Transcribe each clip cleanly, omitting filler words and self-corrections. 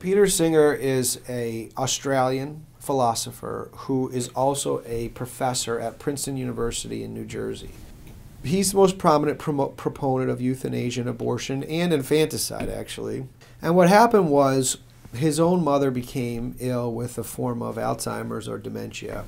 Peter Singer is an Australian philosopher who is also a professor at Princeton University in New Jersey. He's the most prominent proponent of euthanasia and abortion and infanticide, actually. And what happened was his own mother became ill with a form of Alzheimer's or dementia.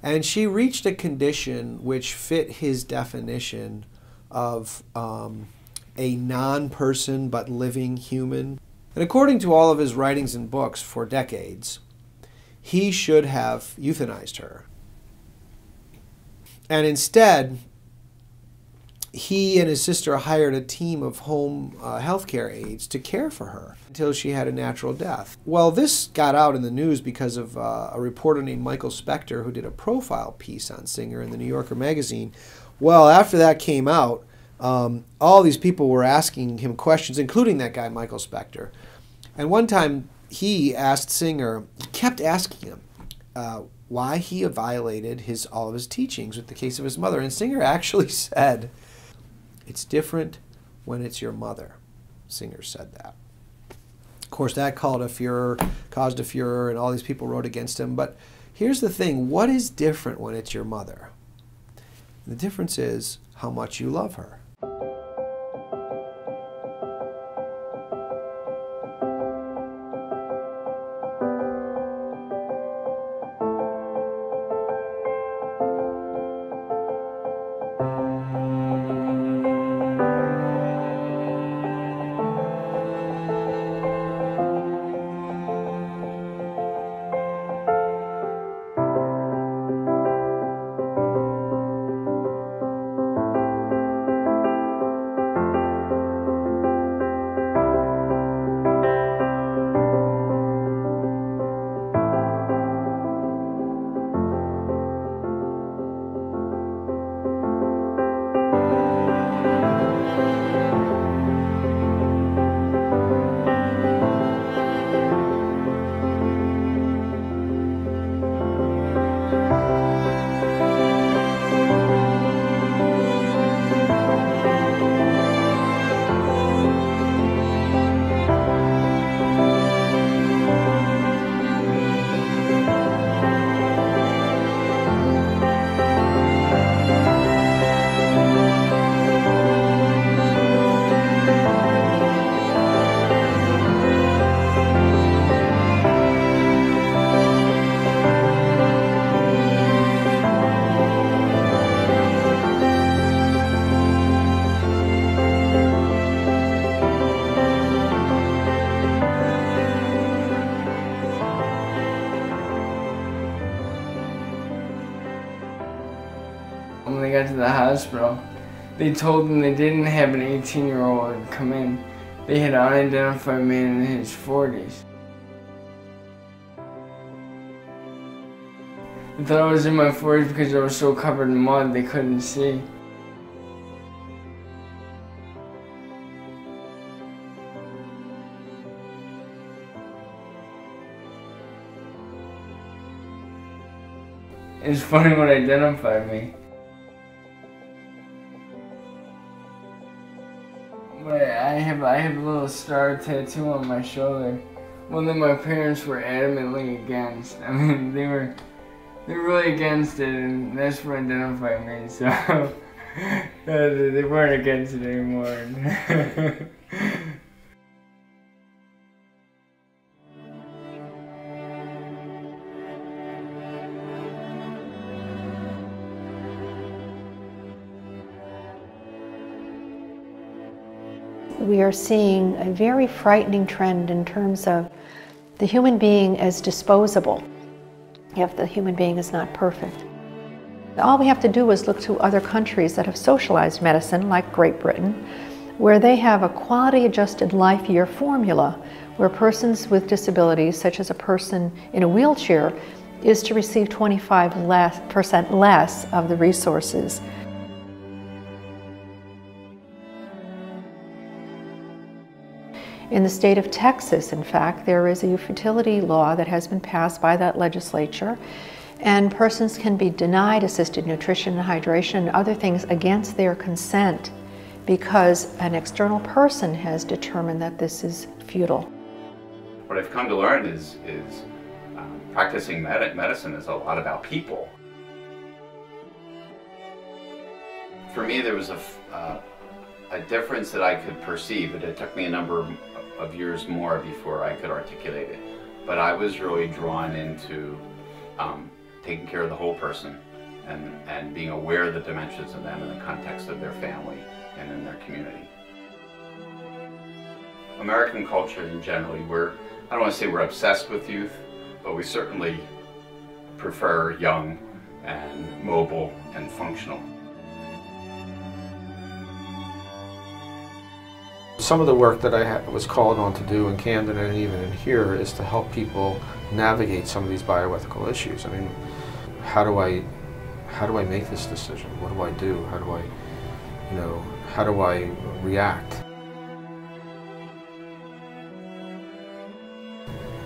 And she reached a condition which fit his definition of a non-person but living human. And according to all of his writings and books for decades, he should have euthanized her. And instead, he and his sister hired a team of home healthcare aides to care for her until she had a natural death. Well, this got out in the news because of a reporter named Michael Spector who did a profile piece on Singer in the New Yorker magazine. Well, after that came out, all these people were asking him questions, including that guy, Michael Spector. And one time he asked Singer, he kept asking him why he violated all of his teachings with the case of his mother. And Singer actually said, "It's different when it's your mother." Singer said that. Of course, that caused a furor, and all these people wrote against him. But here's the thing, what is different when it's your mother? The difference is how much you love her. When they got to the hospital, they told them they didn't have an 18-year-old come in. They had an unidentified man in his 40s. I thought I was in my 40s because I was so covered in mud they couldn't see. It's funny what identified me. I have a little star tattoo on my shoulder. One that my parents were adamantly against. I mean, they were really against it, and that's what identified me. So they weren't against it anymore. We are seeing a very frightening trend in terms of the human being as disposable, if the human being is not perfect. All we have to do is look to other countries that have socialized medicine, like Great Britain, where they have a quality-adjusted life year formula, where persons with disabilities, such as a person in a wheelchair, is to receive 25% less of the resources. In the state of Texas, in fact, there is a youth fertility law that has been passed by that legislature, and persons can be denied assisted nutrition and hydration and other things against their consent because an external person has determined that this is futile. What I've come to learn is practicing medicine is a lot about people. For me, there was a difference that I could perceive, but it took me a number of years more before I could articulate it. But I was really drawn into taking care of the whole person and being aware of the dimensions of them in the context of their family and in their community. American culture in general, I don't want to say we're obsessed with youth, but we certainly prefer young and mobile and functional. Some of the work that I was called on to do in Camden and even in here is to help people navigate some of these bioethical issues. I mean, how do I make this decision? What do I do? How do I react?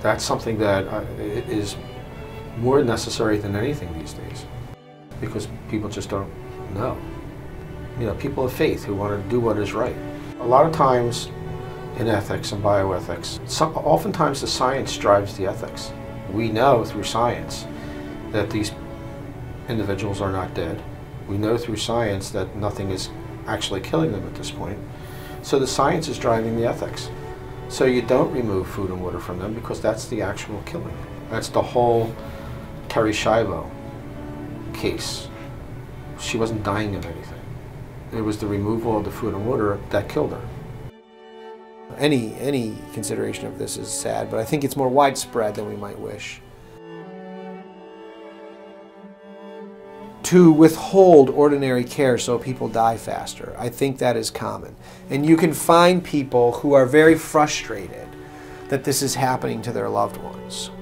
That's something that is more necessary than anything these days, because people just don't know. People of faith who want to do what is right. A lot of times in ethics and bioethics, oftentimes the science drives the ethics. We know through science that these individuals are not dead. We know through science that nothing is actually killing them at this point. So the science is driving the ethics. So you don't remove food and water from them because that's the actual killing. That's the whole Terry Schiavo case. She wasn't dying of anything. It was the removal of the food and water that killed her. Any consideration of this is sad, but I think it's more widespread than we might wish. To withhold ordinary care so people die faster, I think that is common. And you can find people who are very frustrated that this is happening to their loved ones.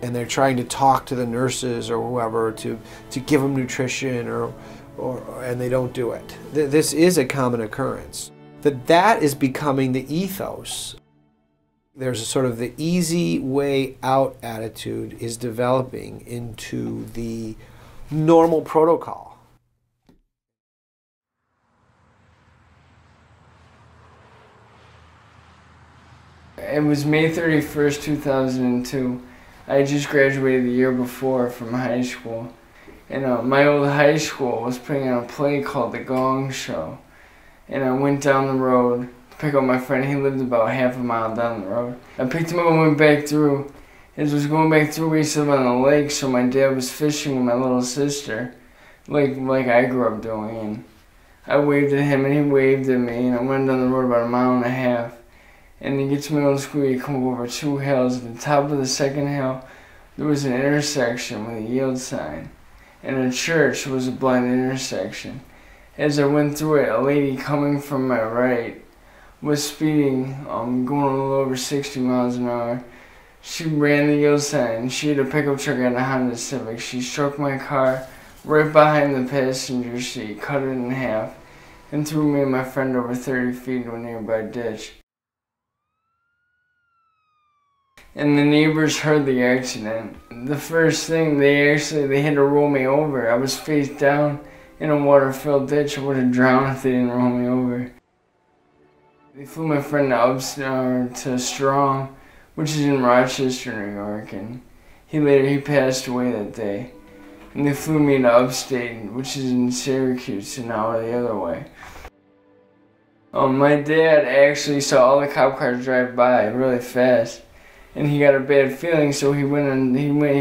And they're trying to talk to the nurses or whoever to give them nutrition and they don't do it. This is a common occurrence. That is becoming the ethos. There's a sort of the easy way out attitude is developing into the normal protocol. It was May 31st, 2002. I just graduated the year before from high school. And my old high school was putting on a play called The Gong Show. And I went down the road to pick up my friend. He lived about half a mile down the road. I picked him up and went back through. As I was going back through, we used to live on the lake, so my dad was fishing with my little sister, like I grew up doing. And I waved at him and he waved at me, and I went down the road about 1.5 miles. And to get to middle school, you come over 2 hills. At the top of the second hill, there was an intersection with a yield sign. And a church was a blind intersection. As I went through it, a lady coming from my right was speeding, going a little over 60 miles an hour. She ran the yield sign. She had a pickup truck and a Honda Civic. She struck my car right behind the passenger seat, cut it in half, and threw me and my friend over 30 feet into a nearby ditch. And the neighbors heard the accident. The first thing, they had to roll me over. I was face down in a water-filled ditch. I would have drowned if they didn't roll me over. They flew my friend to Strong, which is in Rochester, New York, and he passed away that day. And they flew me to Upstate, which is in Syracuse, an hour the other way. My dad actually saw all the cop cars drive by really fast, and he got a bad feeling, so he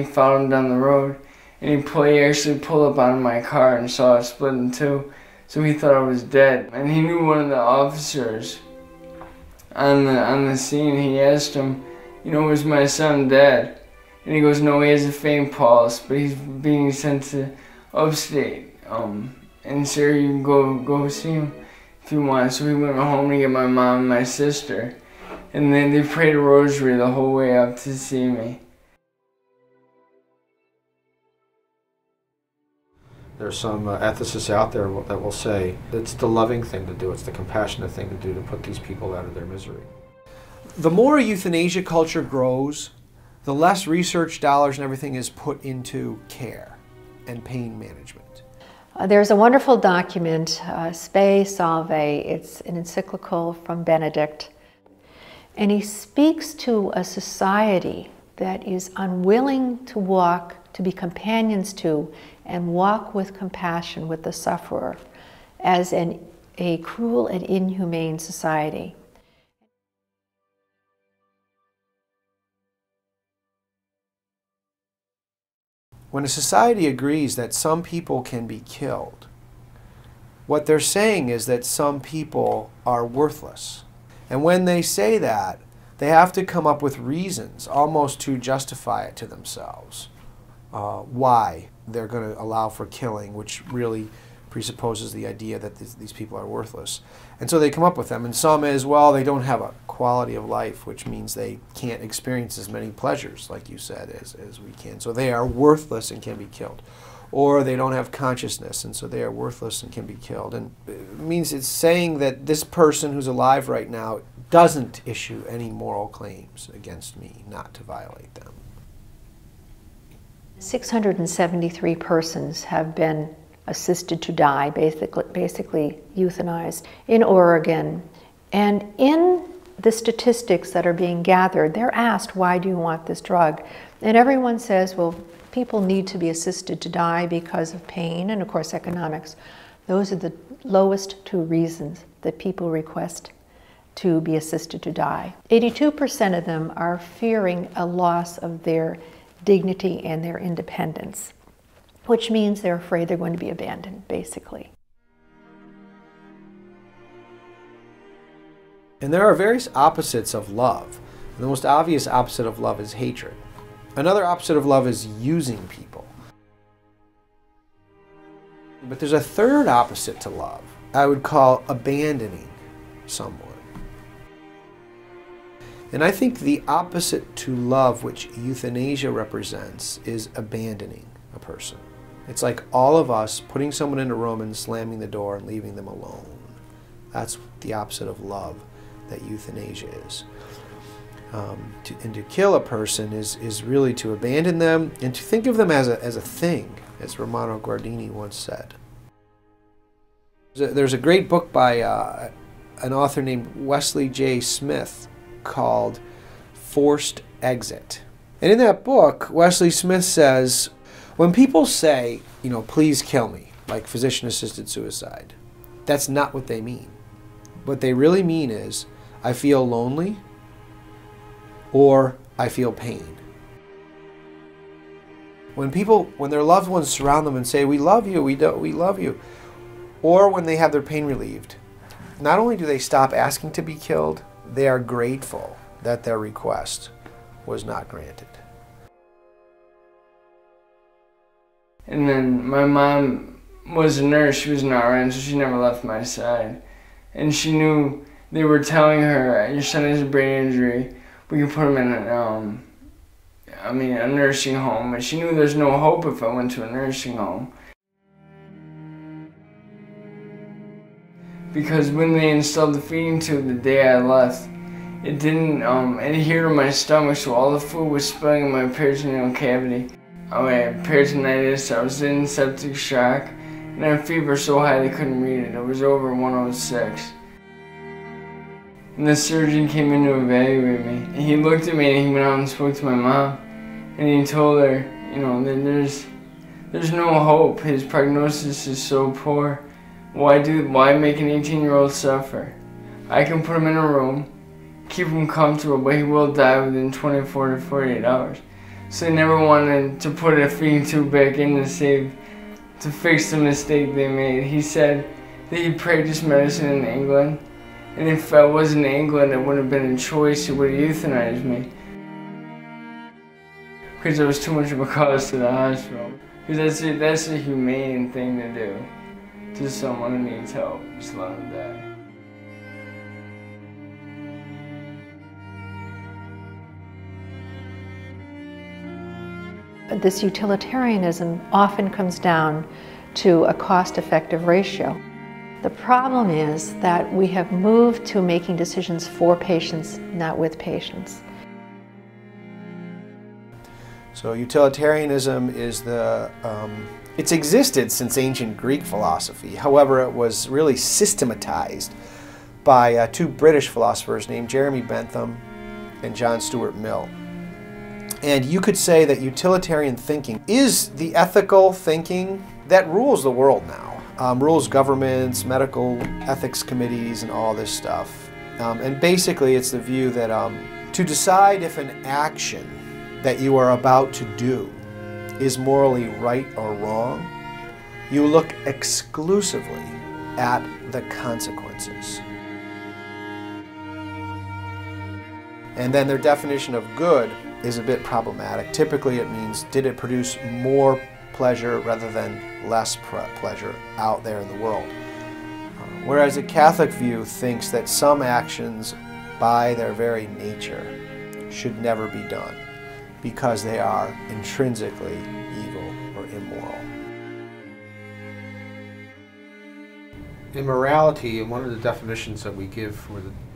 followed him down the road, and he actually pulled up on my car and saw it split in two, so he thought I was dead. And he knew one of the officers on the scene. He asked him, "Was my son dead?" And he goes, "No, he has a faint pulse, but he's being sent to Upstate. And sir, you can go see him if you want." So we went home to get my mom and my sister. And then they prayed a rosary the whole way up to see me. There's some ethicists out there that will say it's the loving thing to do, it's the compassionate thing to do to put these people out of their misery. The more euthanasia culture grows, the less research dollars and everything is put into care and pain management. There's a wonderful document, Spe Salve. It's an encyclical from Benedict. And he speaks to a society that is unwilling to walk, to be companions to, and walk with compassion with the sufferer as a cruel and inhumane society. When a society agrees that some people can be killed, what they're saying is that some people are worthless. And when they say that, they have to come up with reasons, almost to justify it to themselves, why they're going to allow for killing, which really presupposes the idea that these people are worthless. And so they come up with them. And some is, well, they don't have a quality of life, which means they can't experience as many pleasures, like you said, as we can. So they are worthless and can be killed. Or they don't have consciousness, and so they are worthless and can be killed. And it means it's saying that this person who's alive right now doesn't issue any moral claims against me not to violate them. 673 persons have been assisted to die, basically euthanized, in Oregon. And in the statistics that are being gathered, they're asked, why do you want this drug? And everyone says, well, people need to be assisted to die because of pain and, of course, economics. Those are the lowest two reasons that people request to be assisted to die. 82% of them are fearing a loss of their dignity and their independence, which means they're afraid they're going to be abandoned, basically. And there are various opposites of love. The most obvious opposite of love is hatred. Another opposite of love is using people. But there's a third opposite to love, I would call abandoning someone. And I think the opposite to love, which euthanasia represents, is abandoning a person. It's like all of us putting someone in a room and slamming the door and leaving them alone. That's the opposite of love that euthanasia is. And to kill a person is really to abandon them and to think of them as a thing, as Romano Guardini once said. There's a great book by an author named Wesley J. Smith called Forced Exit. And in that book, Wesley Smith says, when people say, please kill me, like physician-assisted suicide, that's not what they mean. What they really mean is, I feel lonely, or I feel pain. When their loved ones surround them and say, we love you, we love you, or when they have their pain relieved, not only do they stop asking to be killed, they are grateful that their request was not granted. And then my mom was a nurse, she was an RN, so she never left my side. And she knew they were telling her, your son has a brain injury, we can put him in a nursing home. And she knew there's no hope if I went to a nursing home. Because when they installed the feeding tube the day I left, it didn't adhere to my stomach, so all the food was spilling in my peritoneal cavity. I had peritonitis, I was in septic shock, and I had a fever so high they couldn't read it. It was over 106. And the surgeon came in to evaluate me. And he looked at me and he went out and spoke to my mom. And he told her, that there's no hope. His prognosis is so poor. Why make an 18-year-old suffer? I can put him in a room, keep him comfortable, but he will die within 24 to 48 hours. So they never wanted to put a feeding tube back in to fix the mistake they made. He said that he practiced medicine in England, and if I wasn't in England, it wouldn't have been a choice, he would have euthanized me. Because there was too much of a cost to the hospital. Because that's a humane thing to do to someone who needs help, just let them die. This utilitarianism often comes down to a cost-effective ratio. The problem is that we have moved to making decisions for patients, not with patients. So utilitarianism is it's existed since ancient Greek philosophy. However, it was really systematized by two British philosophers named Jeremy Bentham and John Stuart Mill. And you could say that utilitarian thinking is the ethical thinking that rules the world now. Rules governments, medical ethics committees, and all this stuff. And basically it's the view that to decide if an action that you are about to do is morally right or wrong, you look exclusively at the consequences. And then their definition of good is a bit problematic. Typically it means, did it produce more pleasure rather than less pleasure out there in the world? Whereas a Catholic view thinks that some actions, by their very nature, should never be done because they are intrinsically evil or immoral. In morality, one of the definitions that we give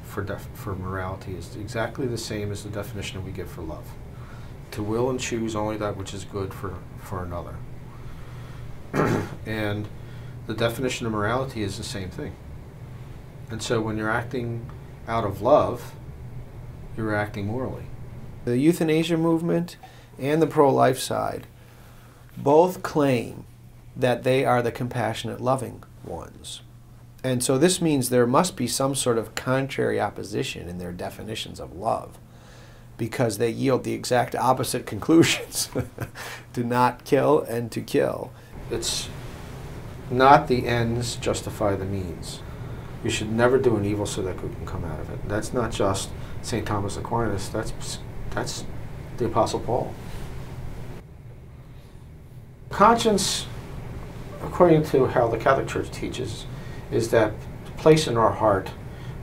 for morality is exactly the same as the definition that we give for love. To will and choose only that which is good for another. And the definition of morality is the same thing. And so when you're acting out of love, you're acting morally. The euthanasia movement and the pro-life side both claim that they are the compassionate, loving ones. And so this means there must be some sort of contrary opposition in their definitions of love, because they yield the exact opposite conclusions. To not kill and to kill. It's not the ends justify the means. You should never do an evil so that good can come out of it. That's not just St. Thomas Aquinas, that's the Apostle Paul. Conscience, according to how the Catholic Church teaches, is that place in our heart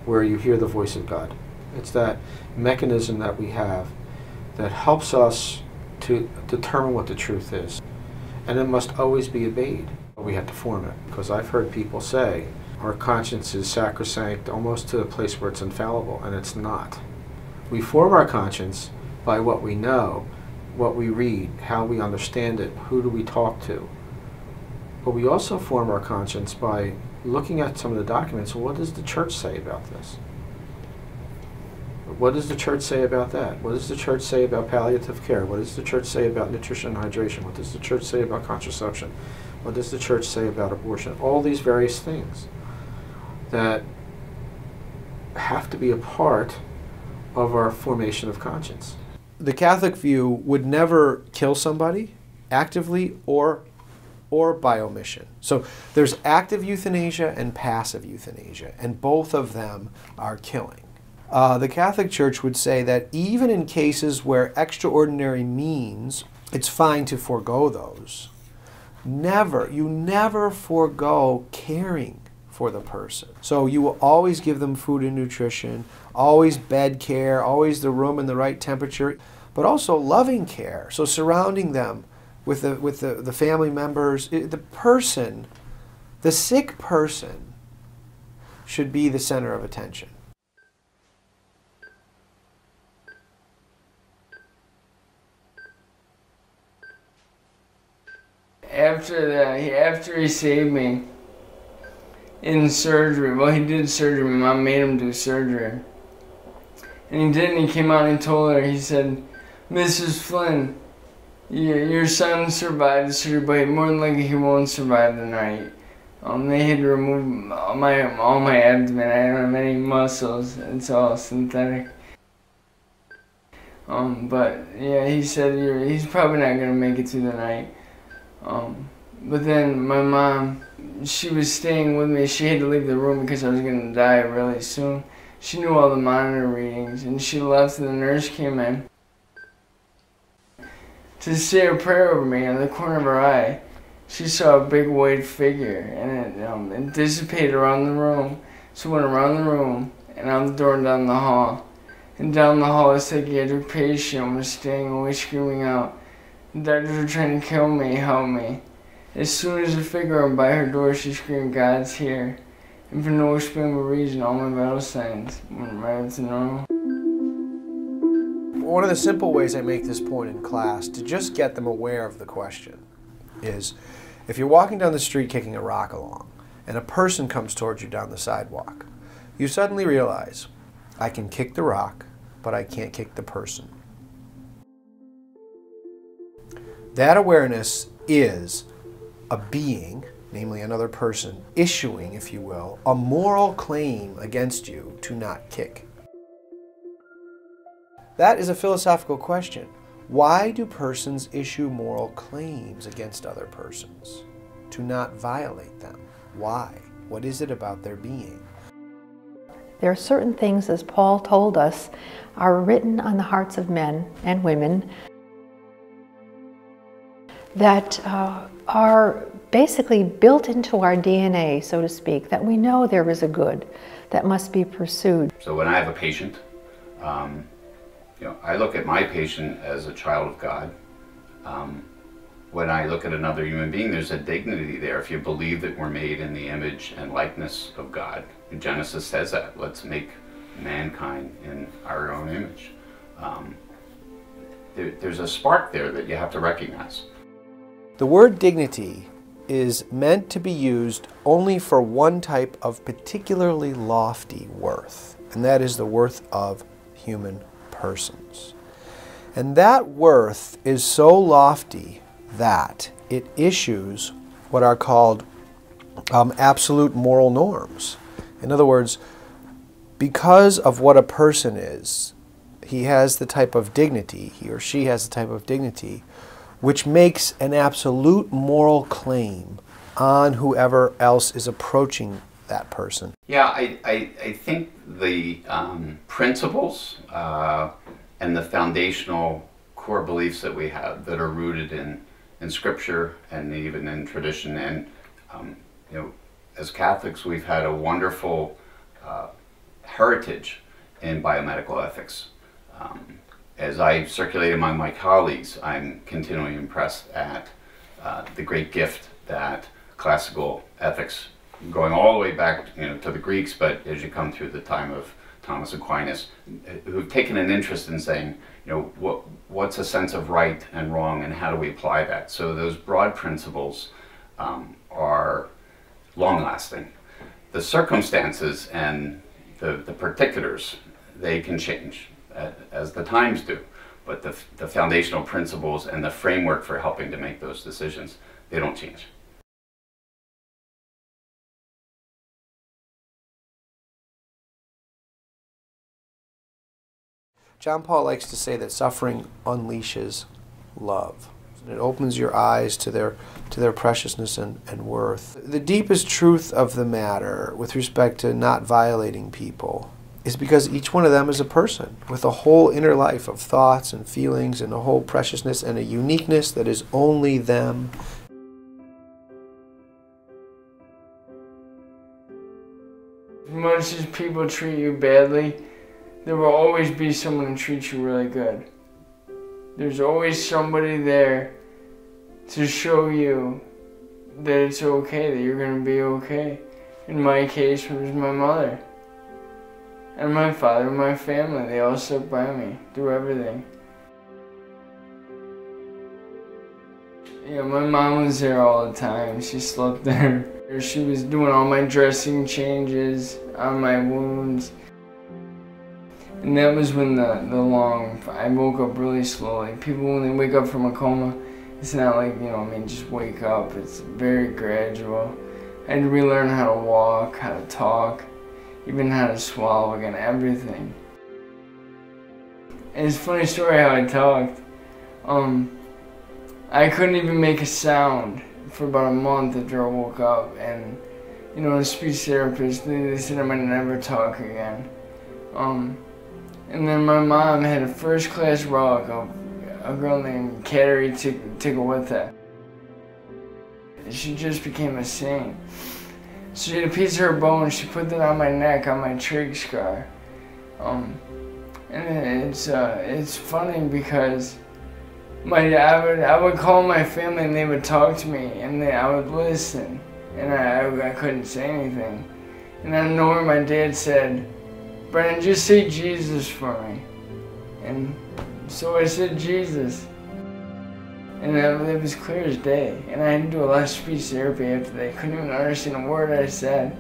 where you hear the voice of God. It's that mechanism that we have that helps us to determine what the truth is. And it must always be obeyed. We have to form it, because I've heard people say our conscience is sacrosanct almost to the place where it's infallible, and it's not. We form our conscience by what we know, what we read, how we understand it, who do we talk to. But we also form our conscience by looking at some of the documents. Well, what does the church say about this? What does the church say about that? What does the church say about palliative care? What does the church say about nutrition and hydration? What does the church say about contraception? What does the church say about abortion? All these various things that have to be a part of our formation of conscience. The Catholic view would never kill somebody actively or by omission. So there's active euthanasia and passive euthanasia, and both of them are killing. The Catholic Church would say that even in cases where extraordinary means, it's fine to forego those. You never forego caring for the person. So you will always give them food and nutrition, always bed care, always the room in the right temperature, but also loving care. So surrounding them with the family members, the person, the sick person should be the center of attention. After he saved me in surgery, well, he did surgery. My mom made him do surgery. And he did, and he came out and he told her, he said, "Mrs. Flynn, your son survived the surgery, but more than likely he won't survive the night. They had to remove all my abdomen. I don't have any muscles. It's all synthetic. But yeah, he said he's probably not gonna make it through the night." But then my mom, she was staying with me. She had to leave the room because I was gonna die really soon. She knew all the monitor readings, and she left, and the nurse came in to say a prayer over me. On the corner of her eye, she saw a big white figure, and it dissipated around the room. So it went around the room, and out the door and down the hall. And down the hall, a psychiatric patient was staying away, screaming out, "The doctors are trying to kill me, help me." As soon as the figure went by her door, she screamed, "God's here." And for no explainable reason, all my vital signs went right to normal. One of the simple ways I make this point in class to just get them aware of the question is, if you're walking down the street kicking a rock along and a person comes towards you down the sidewalk, you suddenly realize, I can kick the rock, but I can't kick the person. That awareness is a being, namely another person, issuing, if you will, a moral claim against you to not kick. That is a philosophical question. Why do persons issue moral claims against other persons? To not violate them. Why? What is it about their being? There are certain things, as Paul told us, are written on the hearts of men and women that are basically built into our DNA, so to speak, that we know there is a good that must be pursued. So when I have a patient, I look at my patient as a child of God. When I look at another human being, there's a dignity there. If you believe that we're made in the image and likeness of God, Genesis says that. Let's make mankind in our own image. There's a spark there that you have to recognize. The word dignity is meant to be used only for one type of particularly lofty worth, and that is the worth of human persons. And that worth is so lofty that it issues what are called absolute moral norms. In other words, because of what a person is, he has the type of dignity, he or she has the type of dignity, which makes an absolute moral claim on whoever else is approaching that person. Yeah, I think the principles and the foundational core beliefs that we have that are rooted in Scripture and even in tradition, and as Catholics, we've had a wonderful heritage in biomedical ethics. As I circulate among my colleagues, I'm continually impressed at the great gift that classical ethics, going all the way back to the Greeks, but as you come through the time of Thomas Aquinas, who've taken an interest in saying, what's a sense of right and wrong, and how do we apply that? So those broad principles are long-lasting. The circumstances and the particulars, they can change as the times do, but the foundational principles and the framework for helping to make those decisions, they don't change. John Paul likes to say that suffering unleashes love. It opens your eyes to their preciousness and worth. The deepest truth of the matter with respect to not violating people is because each one of them is a person with a whole inner life of thoughts and feelings and a whole preciousness and a uniqueness that is only them. As much as people treat you badly, there will always be someone who treats you really good. There's always somebody there to show you that it's okay, that you're going to be okay. In my case, it was my mother. And my father and my family, they all stuck by me through everything. My mom was there all the time. She slept there. She was doing all my dressing changes on my wounds. And that was when I woke up really slowly. People, when they wake up from a coma, it's not like, just wake up. It's very gradual. I had to relearn how to walk, how to talk, even how to swallow again, everything. And it's a funny story how I talked. I couldn't even make a sound for about a month after I woke up. And, the speech therapist, they said I might never talk again. And then my mom had a first-class relic of a girl named Kateri Tigawitha. She just became a saint. So she had a piece of her bone, she put that on my neck, on my trach scar. And it's funny because I would call my family and they would talk to me and I would listen and I couldn't say anything. And out of nowhere my dad said, "Brennan, just say Jesus for me." And so I said Jesus. And it was clear as day. And I had to do a lot of speech therapy after that. I couldn't even understand a word I said.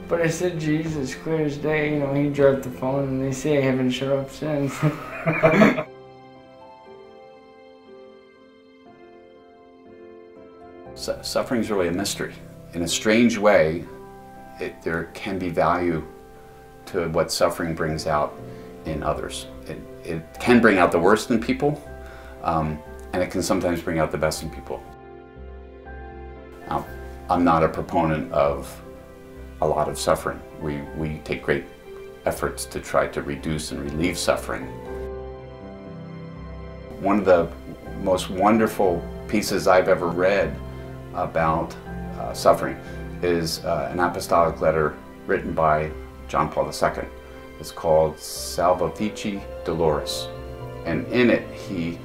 But I said Jesus clear as day. You know, he dropped the phone, and they say I haven't shut up since. Suffering is really a mystery. In a strange way, there can be value to what suffering brings out in others. It can bring out the worst in people, and it can sometimes bring out the best in people. Now, I'm not a proponent of a lot of suffering. We take great efforts to try to reduce and relieve suffering. One of the most wonderful pieces I've ever read about suffering is an apostolic letter written by John Paul II. It's called Salvavici Doloris, and in it he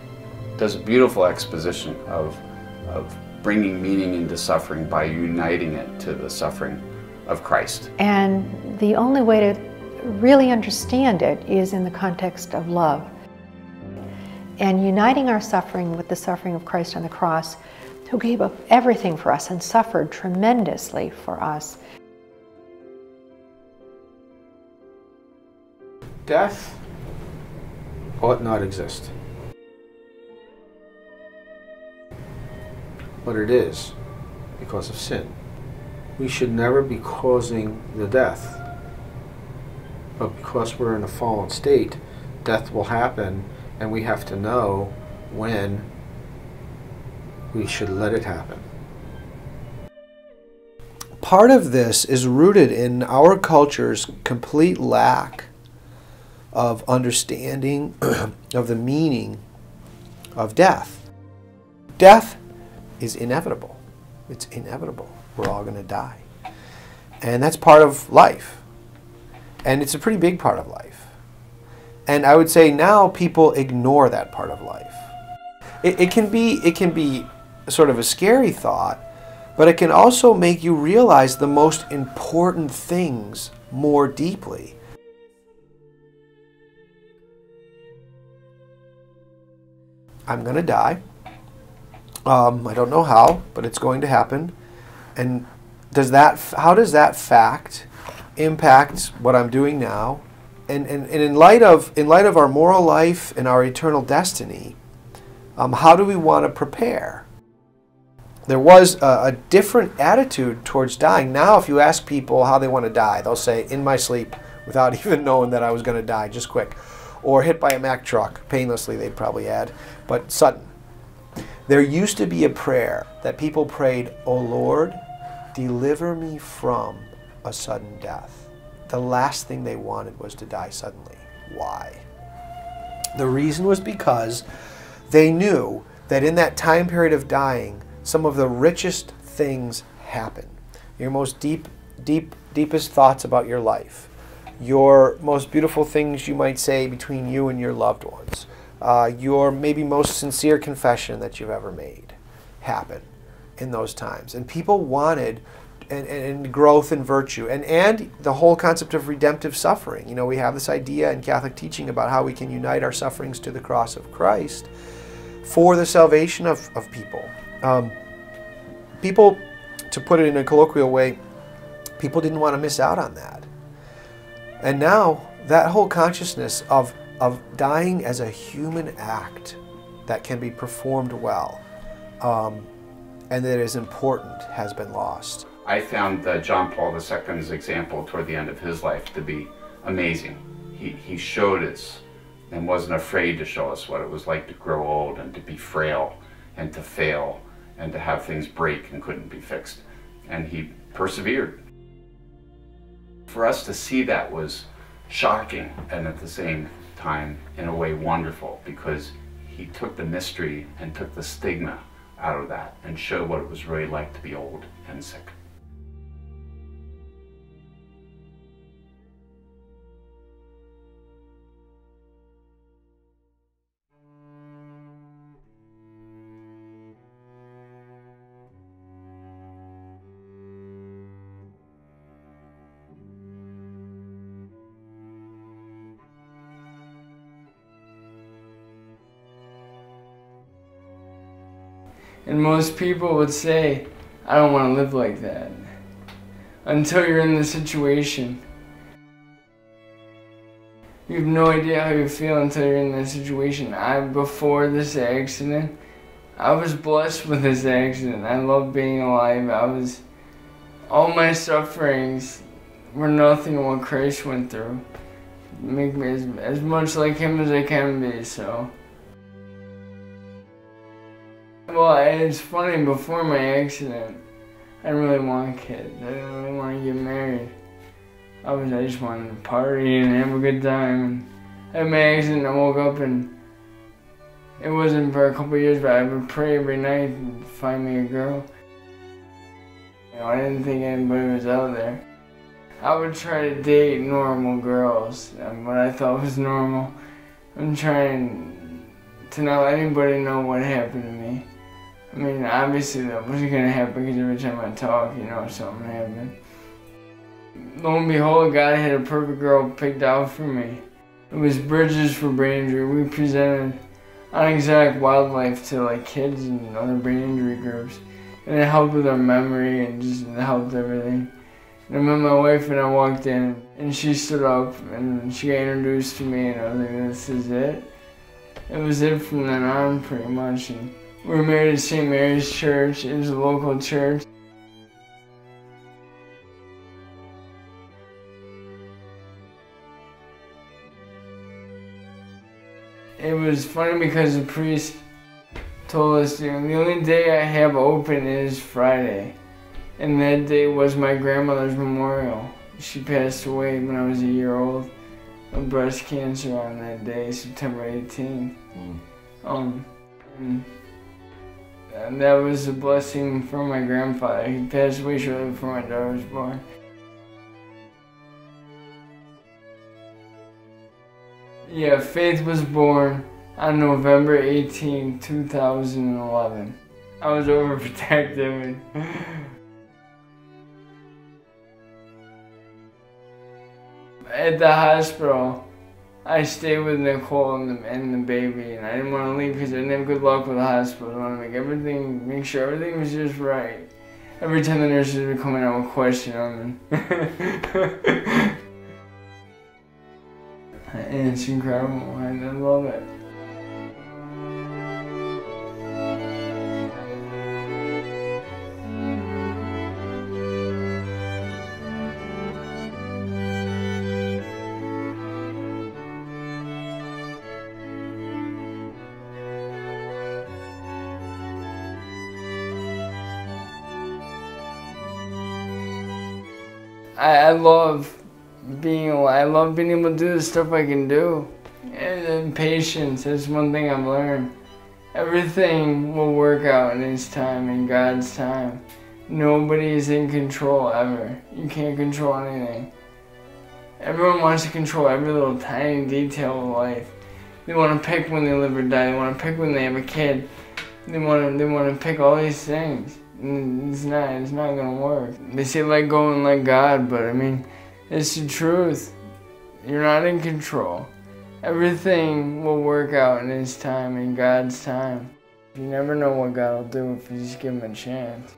does a beautiful exposition of bringing meaning into suffering by uniting it to the suffering of Christ. And the only way to really understand it is in the context of love. And uniting our suffering with the suffering of Christ on the cross, who gave up everything for us and suffered tremendously for us. Death ought not exist. But it is because of sin. We should never be causing the death. But because we're in a fallen state, death will happen, and we have to know when we should let it happen. Part of this is rooted in our culture's complete lack of understanding of the meaning of death. Death is inevitable. It's inevitable. We're all going to die. And that's part of life. And it's a pretty big part of life. And I would say now people ignore that part of life. It can be sort of a scary thought, but it can also make you realize the most important things more deeply. I'm going to die. I don't know how, but it's going to happen. And how does that fact impact what I'm doing now? And in light of our moral life and our eternal destiny, how do we want to prepare? There was a different attitude towards dying. Now, if you ask people how they want to die, they'll say, in my sleep, without even knowing that I was going to die, just quick. Or hit by a Mack truck, painlessly, they'd probably add, but sudden. There used to be a prayer that people prayed, "O Lord, deliver me from a sudden death." The last thing they wanted was to die suddenly. Why? The reason was because they knew that in that time period of dying, some of the richest things happen. Your most deepest thoughts about your life. Your most beautiful things you might say between you and your loved ones. Your maybe most sincere confession that you've ever made happen in those times. And people wanted and growth and virtue and the whole concept of redemptive suffering. You know, we have this idea in Catholic teaching about how we can unite our sufferings to the cross of Christ for the salvation of people. People, to put it in a colloquial way, people didn't want to miss out on that. And now that whole consciousness of dying as a human act that can be performed well and that is important has been lost. I found John Paul II's example toward the end of his life to be amazing. He showed us and wasn't afraid to show us what it was like to grow old and to be frail and to fail and to have things break and couldn't be fixed. And he persevered. For us to see that was shocking and at the same time, in a way, wonderful, because he took the mystery and took the stigma out of that and showed what it was really like to be old and sick. And most people would say, I don't want to live like that. until you're in the situation. You have no idea how you feel until you're in that situation. Before this accident, I was blessed with this accident. I love being alive. All my sufferings were nothing to what Christ went through. Make me as much like Him as I can be, so. Well, it's funny, before my accident, I didn't really want kids. I didn't really want to get married. I just wanted to party and have a good time. I had my accident, I woke up and it wasn't for a couple of years, but I would pray every night and find me a girl. I didn't think anybody was out there. I would try to date normal girls, what I thought was normal. I'm trying to not let anybody know what happened to me. I mean, obviously that wasn't going to happen because every time I talk, something happened. Lo and behold, God had a perfect girl picked out for me. It was Bridges for Brain Injury. We presented unexotic wildlife to kids and other brain injury groups. And it helped with their memory and just helped everything. And I met my wife and I walked in and she stood up and she got introduced to me and I was like, this is it. It was it from then on pretty much. And we were married at St. Mary's Church. It was a local church. It was funny because the priest told us, the only day I have open is Friday. And that day was my grandmother's memorial. She passed away when I was a year old of breast cancer on that day, September 18th. And that was a blessing from my grandfather. He passed away shortly before my daughter was born. Yeah, Faith was born on November 18, 2011. I was overprotective. At the hospital, I stayed with Nicole and the baby, and I didn't want to leave because I didn't have good luck with the hospital. I wanted to make sure everything was just right. Every time the nurses would come in, I would question them. And it's incredible, I love it. I love being alive. I love being able to do the stuff I can do. And patience, that's one thing I've learned. Everything will work out in His time, in God's time. Nobody's in control ever. You can't control anything. Everyone wants to control every little tiny detail of life. They want to pick when they live or die. They want to pick when they have a kid. They want to pick all these things. And it's not gonna work. They say let go and let God, but I mean, it's the truth. You're not in control. Everything will work out in His time, in God's time. You never know what God will do if you just give Him a chance.